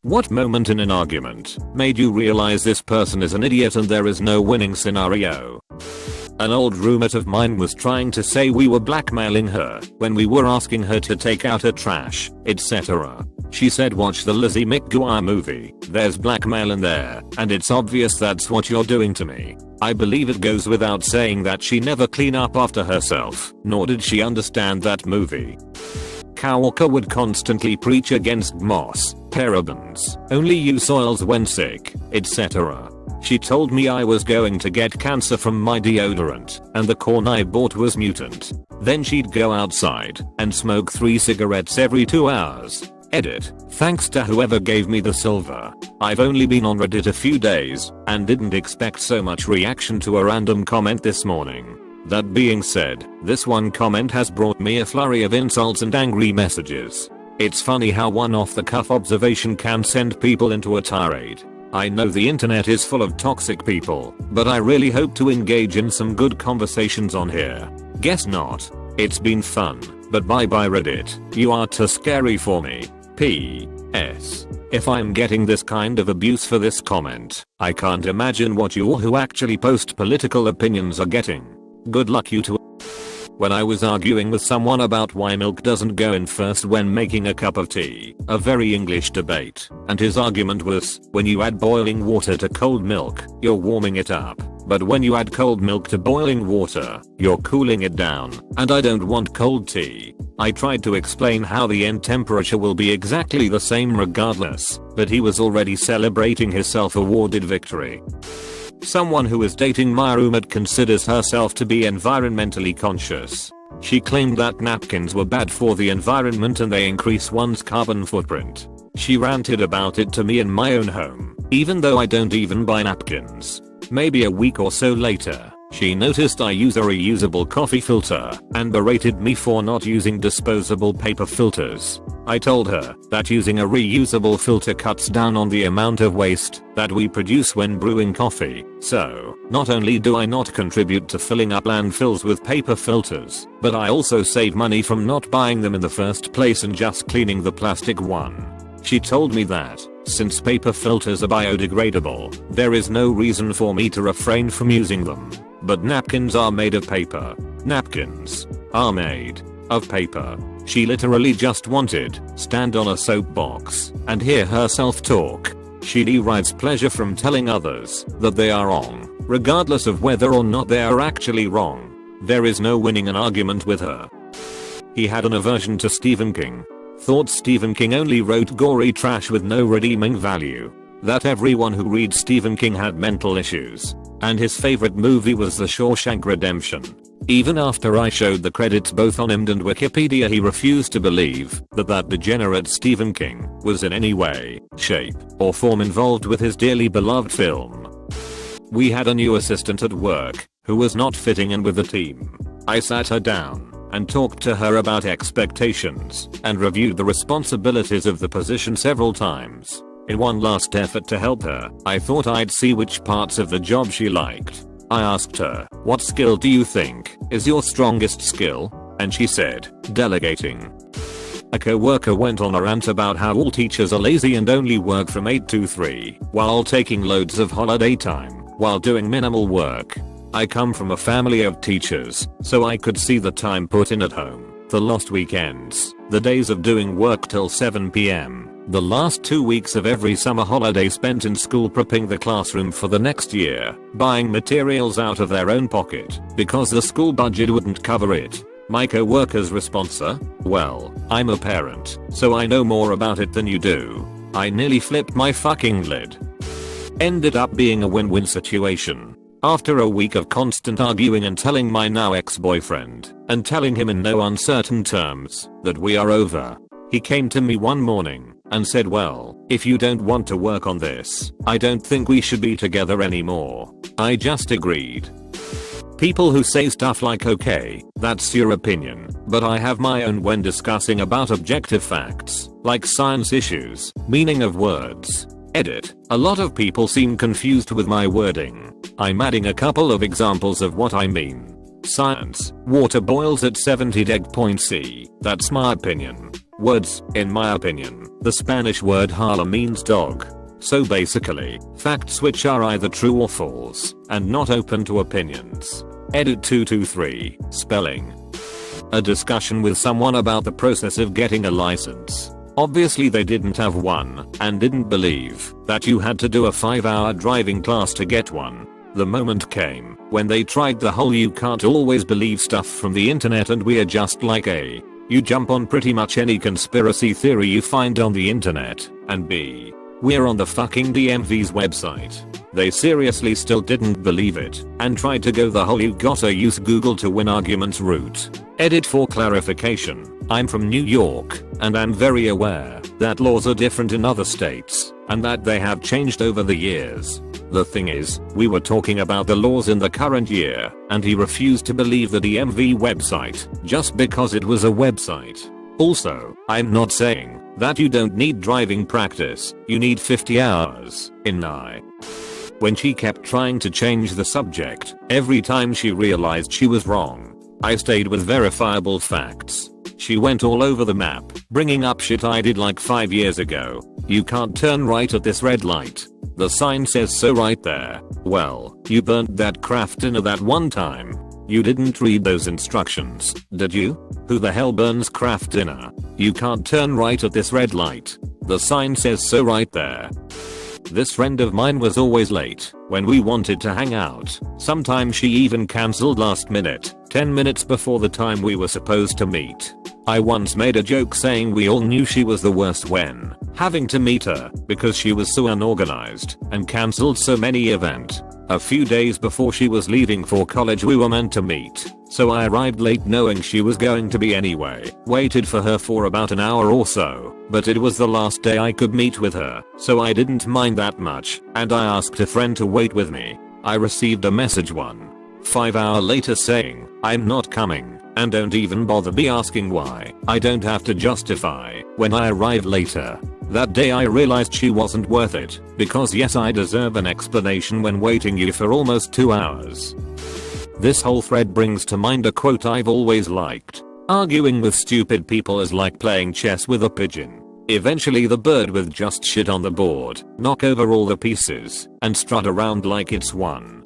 What moment in an argument made you realize this person is an idiot and there is no winning scenario? An old roommate of mine was trying to say we were blackmailing her when we were asking her to take out her trash, etc. She said watch the Lizzie McGuire movie, there's blackmail in there, and it's obvious that's what you're doing to me. I believe it goes without saying that she never cleaned up after herself, nor did she understand that movie. Coworker would constantly preach against moss, parabens, only use soils when sick, etc. She told me I was going to get cancer from my deodorant, and the corn I bought was mutant. Then she'd go outside and smoke 3 cigarettes every 2 hours. Edit. Thanks to whoever gave me the silver. I've only been on Reddit a few days, and didn't expect so much reaction to a random comment this morning. That being said, this one comment has brought me a flurry of insults and angry messages. It's funny how one off-the-cuff observation can send people into a tirade. I know the internet is full of toxic people, but I really hope to engage in some good conversations on here. Guess not. It's been fun, but bye bye Reddit, you are too scary for me. P.S. If I'm getting this kind of abuse for this comment, I can't imagine what you all who actually post political opinions are getting. Good luck you two. When I was arguing with someone about why milk doesn't go in first when making a cup of tea, a very English debate, and his argument was, when you add boiling water to cold milk, you're warming it up, but when you add cold milk to boiling water, you're cooling it down, and I don't want cold tea. I tried to explain how the end temperature will be exactly the same regardless, but he was already celebrating his self-awarded victory. Someone who is dating my roommate considers herself to be environmentally conscious. She claimed that napkins were bad for the environment and they increase one's carbon footprint. She ranted about it to me in my own home, even though I don't even buy napkins. Maybe a week or so later, she noticed I use a reusable coffee filter and berated me for not using disposable paper filters. I told her that using a reusable filter cuts down on the amount of waste that we produce when brewing coffee, so not only do I not contribute to filling up landfills with paper filters, but I also save money from not buying them in the first place and just cleaning the plastic one. She told me that, since paper filters are biodegradable, there is no reason for me to refrain from using them. But napkins are made of paper. Napkins are made of paper. She literally just wanted stand on a soapbox and hear herself talk. She derives pleasure from telling others that they are wrong, regardless of whether or not they are actually wrong. There is no winning an argument with her. He had an aversion to Stephen King. Thought Stephen King only wrote gory trash with no redeeming value. That everyone who reads Stephen King had mental issues. And his favorite movie was The Shawshank Redemption. Even after I showed the credits both on IMDb and Wikipedia, he refused to believe that degenerate Stephen King was in any way, shape, or form involved with his dearly beloved film. We had a new assistant at work who was not fitting in with the team. I sat her down and talked to her about expectations and reviewed the responsibilities of the position several times. In one last effort to help her, I thought I'd see which parts of the job she liked. I asked her, what skill do you think is your strongest skill? And she said, delegating. A co-worker went on a rant about how all teachers are lazy and only work from 8 to 3, while taking loads of holiday time, while doing minimal work. I come from a family of teachers, so I could see the time put in at home, the lost weekends, the days of doing work till 7 p.m. The last 2 weeks of every summer holiday spent in school prepping the classroom for the next year, buying materials out of their own pocket, because the school budget wouldn't cover it. My co-worker's response? Well, I'm a parent, so I know more about it than you do. I nearly flipped my fucking lid. Ended up being a win-win situation. After a week of constant arguing and telling my now ex-boyfriend, and telling him in no uncertain terms, that we are over, he came to me one morning and said, well, if you don't want to work on this, I don't think we should be together anymore. I just agreed. People who say stuff like okay, that's your opinion, but I have my own when discussing about objective facts, like science issues, meaning of words. Edit. A lot of people seem confused with my wording. I'm adding a couple of examples of what I mean. Science. Water boils at 70 deg point C. That's my opinion. Words, in my opinion, the Spanish word hala means dog. So basically, facts which are either true or false, and not open to opinions. Edit 223, spelling. A discussion with someone about the process of getting a license. Obviously they didn't have one, and didn't believe that you had to do a 5-hour driving class to get one. The moment came when they tried the whole you can't always believe stuff from the internet, and we are just like A, you jump on pretty much any conspiracy theory you find on the internet, and B, we're on the fucking DMV's website. They seriously still didn't believe it, and tried to go the whole you gotta use Google to win arguments route. Edit for clarification, I'm from New York, and I'm very aware that laws are different in other states, and that they have changed over the years. The thing is, we were talking about the laws in the current year, and he refused to believe the DMV website, just because it was a website. Also, I'm not saying that you don't need driving practice, you need 50 hours, in I. When she kept trying to change the subject, every time she realized she was wrong, I stayed with verifiable facts. She went all over the map, bringing up shit I did like 5 years ago. You can't turn right at this red light. The sign says so right there. Well, you burnt that craft dinner that one time. You didn't read those instructions, did you? Who the hell burns craft dinner? You can't turn right at this red light. The sign says so right there. This friend of mine was always late when we wanted to hang out. Sometimes she even cancelled last minute, 10 minutes before the time we were supposed to meet. I once made a joke saying we all knew she was the worst when having to meet her because she was so unorganized and cancelled so many events. A few days before she was leaving for college we were meant to meet, so I arrived late knowing she was going to be anyway. Waited for her for about an hour or so, but it was the last day I could meet with her, so I didn't mind that much, and I asked a friend to wait with me. I received a message 1.5 hours later saying, I'm not coming, and don't even bother be asking why. I don't have to justify when I arrive later. That day I realized she wasn't worth it, because yes, I deserve an explanation when waiting you for almost 2 hours. This whole thread brings to mind a quote I've always liked. Arguing with stupid people is like playing chess with a pigeon. Eventually the bird with just shit on the board, knock over all the pieces, and strut around like it's won.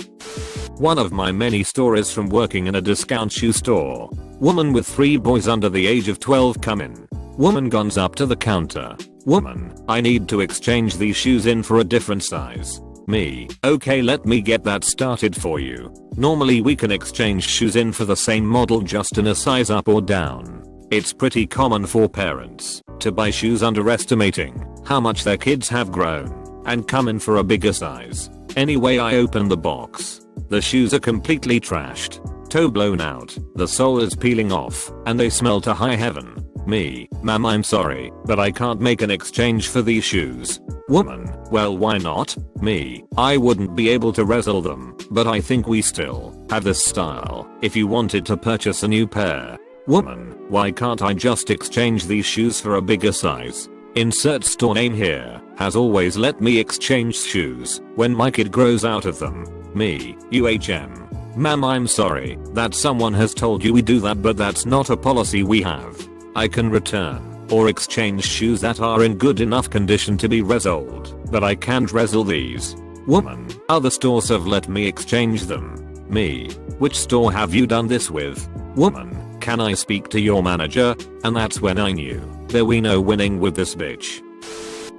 One of my many stories from working in a discount shoe store. Woman with 3 boys under the age of 12 come in. Woman goes up to the counter. Woman, I need to exchange these shoes in for a different size. Me, okay, let me get that started for you. Normally we can exchange shoes in for the same model just in a size up or down. It's pretty common for parents to buy shoes underestimating how much their kids have grown and come in for a bigger size. Anyway, I open the box. The shoes are completely trashed. Toe blown out, the sole is peeling off, and they smell to high heaven. Me, ma'am, I'm sorry, but I can't make an exchange for these shoes. Woman, well, why not? Me, I wouldn't be able to wrestle them, but I think we still have this style if you wanted to purchase a new pair. Woman, why can't I just exchange these shoes for a bigger size? Insert store name here, has always let me exchange shoes when my kid grows out of them. Me, UHM. Ma'am, I'm sorry that someone has told you we do that, but that's not a policy we have. I can return or exchange shoes that are in good enough condition to be resold, but I can't resell these. Woman, other stores have let me exchange them. Me, which store have you done this with? Woman, can I speak to your manager? And that's when I knew there we no winning with this bitch.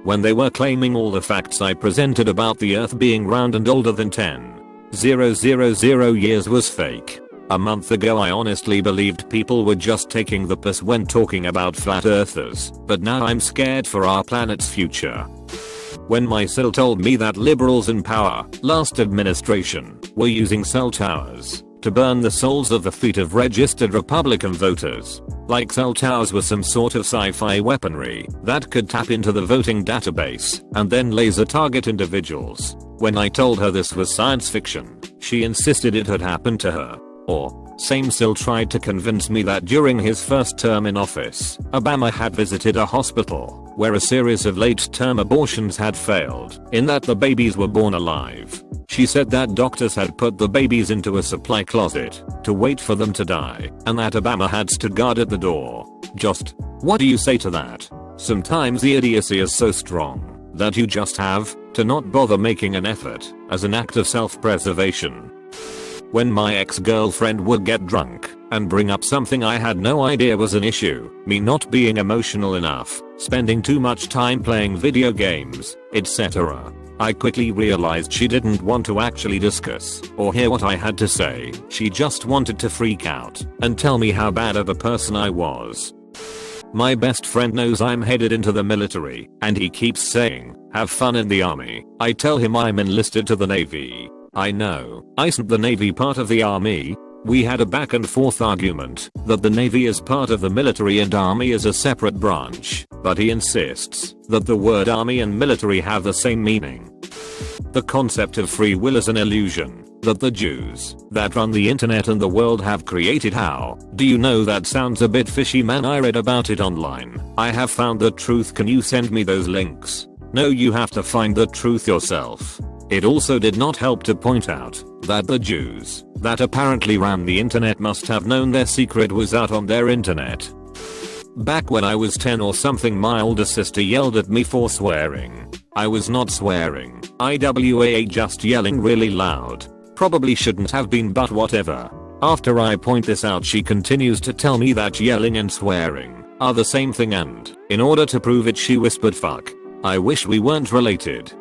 When they were claiming all the facts I presented about the earth being round and older than 10,000 years was fake. A month ago I honestly believed people were just taking the piss when talking about flat earthers, but now I'm scared for our planet's future. When my SIL told me that liberals in power, last administration, were using cell towers to burn the soles of the feet of registered Republican voters, like cell towers were some sort of sci-fi weaponry that could tap into the voting database and then laser target individuals. When I told her this was science fiction, she insisted it had happened to her. Or, same SIL tried to convince me that during his first term in office, Obama had visited a hospital where a series of late-term abortions had failed, in that the babies were born alive. She said that doctors had put the babies into a supply closet to wait for them to die, and that Obama had stood guard at the door. Just, what do you say to that? Sometimes the idiocy is so strong that you just have to not bother making an effort as an act of self-preservation. When my ex-girlfriend would get drunk and bring up something I had no idea was an issue, me not being emotional enough, spending too much time playing video games, etc., I quickly realized she didn't want to actually discuss or hear what I had to say. She just wanted to freak out and tell me how bad of a person I was. My best friend knows I'm headed into the military, and he keeps saying, have fun in the army. I tell him I'm enlisted to the Navy. I know, isn't the Navy part of the Army? We had a back and forth argument that the Navy is part of the military and Army is a separate branch, but he insists that the word Army and military have the same meaning. The concept of free will is an illusion that the Jews that run the internet and the world have created. How do you know? That sounds a bit fishy, man. I read about it online. I have found the truth. Can you send me those links? No, you have to find the truth yourself. It also did not help to point out that the Jews that apparently ran the internet must have known their secret was out on their internet. Back when I was 10 or something, my older sister yelled at me for swearing. I was not swearing. IWA just yelling really loud. Probably shouldn't have been, but whatever. After I point this out, she continues to tell me that yelling and swearing are the same thing, and in order to prove it she whispered, fuck. I wish we weren't related.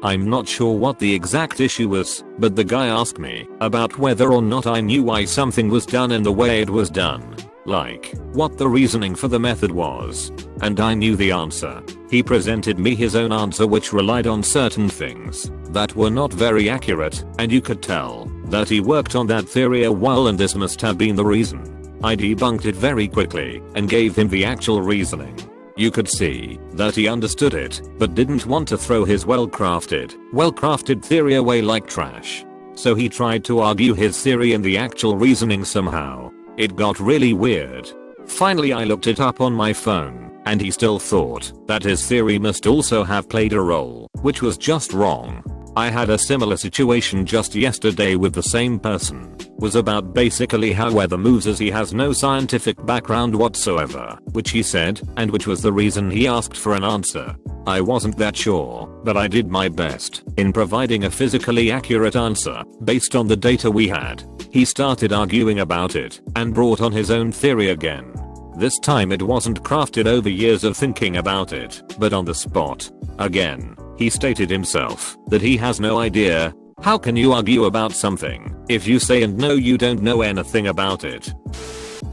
I'm not sure what the exact issue was, but the guy asked me about whether or not I knew why something was done in the way it was done. Like, what the reasoning for the method was. And I knew the answer. He presented me his own answer, which relied on certain things that were not very accurate, and you could tell that he worked on that theory a while, and this must have been the reason. I debunked it very quickly and gave him the actual reasoning. You could see that he understood it, but didn't want to throw his well-crafted theory away like trash. So he tried to argue his theory and the actual reasoning somehow. It got really weird. Finally I looked it up on my phone, and he still thought that his theory must also have played a role, which was just wrong. I had a similar situation just yesterday with the same person. Was about basically how weather moves, as he has no scientific background whatsoever, which he said, and which was the reason he asked for an answer. I wasn't that sure, but I did my best in providing a physically accurate answer based on the data we had. He started arguing about it and brought on his own theory again. This time it wasn't crafted over years of thinking about it, but on the spot. Again, he stated himself that he has no idea. How can you argue about something if you say and know you don't know anything about it?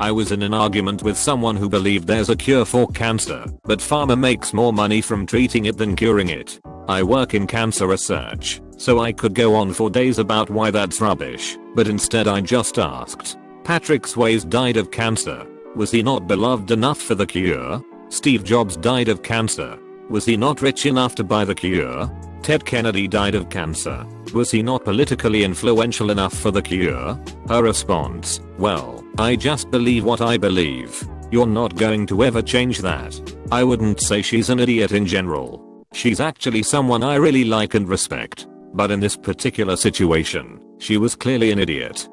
I was in an argument with someone who believed there's a cure for cancer, but pharma makes more money from treating it than curing it. I work in cancer research, so I could go on for days about why that's rubbish, but instead I just asked. Patrick Swayze died of cancer. Was he not beloved enough for the cure? Steve Jobs died of cancer. Was he not rich enough to buy the cure? Ted Kennedy died of cancer. Was he not politically influential enough for the cure? Her response, well, I just believe what I believe. You're not going to ever change that. I wouldn't say she's an idiot in general. She's actually someone I really like and respect. But in this particular situation, she was clearly an idiot.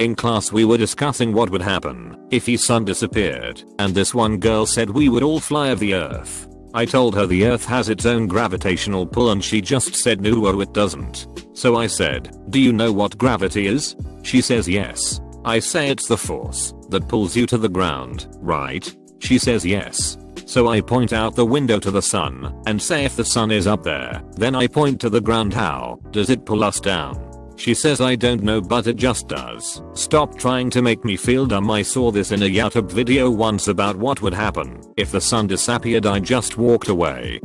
In class we were discussing what would happen if his son disappeared, and this one girl said we would all fly off the earth. I told her the earth has its own gravitational pull, and she just said no, it doesn't. So I said, do you know what gravity is? She says yes. I say it's the force that pulls you to the ground, right? She says yes. So I point out the window to the sun and say if the sun is up there, then I point to the ground, how does it pull us down? She says I don't know, but it just does. Stop trying to make me feel dumb. I saw this in a YouTube video once about what would happen if the sun disappeared. I just walked away.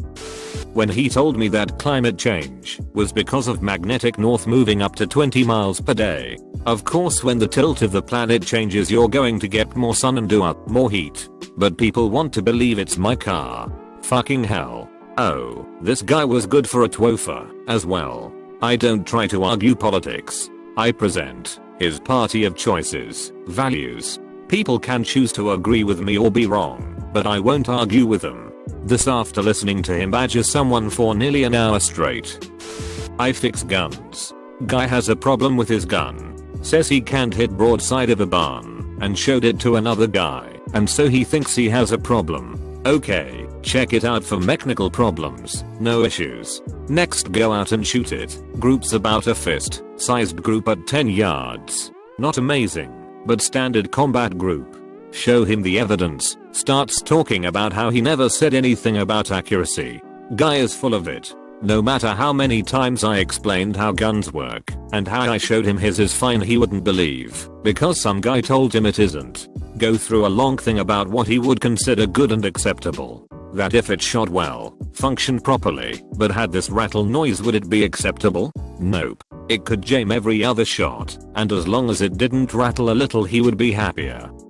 When he told me that climate change was because of magnetic north moving up to 20 miles per day. Of course when the tilt of the planet changes you're going to get more sun and more heat. But people want to believe it's my car. Fucking hell. Oh, this guy was good for a twofer as well. I don't try to argue politics. I present his party of choices, values. People can choose to agree with me or be wrong, but I won't argue with them. This after listening to him badger someone for nearly an hour straight. I fix guns. Guy has a problem with his gun. Says he can't hit broadside of a barn and showed it to another guy and so he thinks he has a problem. Okay, check it out for mechanical problems, no issues. Next go out and shoot it. Group's about a fist sized group at 10 yards. Not amazing, but standard combat group. Show him the evidence, starts talking about how he never said anything about accuracy. Guy is full of it. No matter how many times I explained how guns work and how I showed him his is fine, he wouldn't believe because some guy told him it isn't. Go through a long thing about what he would consider good and acceptable. That if it shot well, functioned properly, but had this rattle noise, would it be acceptable? Nope. It could jam every other shot, and as long as it didn't rattle a little he would be happier.